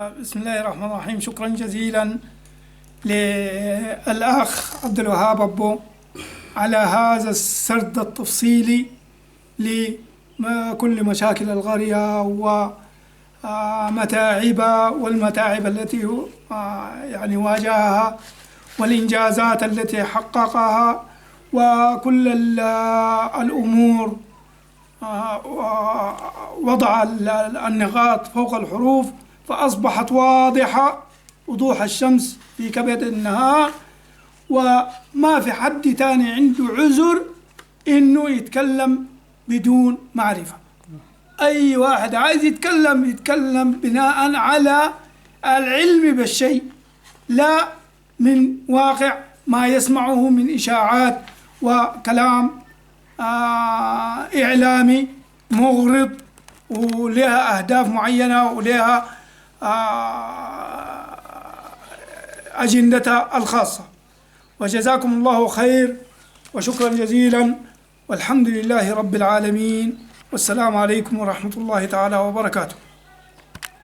بسم الله الرحمن الرحيم. شكرا جزيلا للأخ عبد الوهاب أبو على هذا السرد التفصيلي لكل مشاكل القرية ومتاعبها والمتاعب التي يعني واجهها والإنجازات التي حققها وكل الأمور. وضع النقاط فوق الحروف فأصبحت واضحة وضوح الشمس في كبد النهار، وما في حد تاني عنده عذر إنه يتكلم بدون معرفة. أي واحد عايز يتكلم بناء على العلم بالشيء، لا من واقع ما يسمعه من إشاعات وكلام إعلامي مغرض ولها أهداف معينة ولها أجندتها الخاصة. وجزاكم الله خير وشكرا جزيلا، والحمد لله رب العالمين، والسلام عليكم ورحمة الله تعالى وبركاته.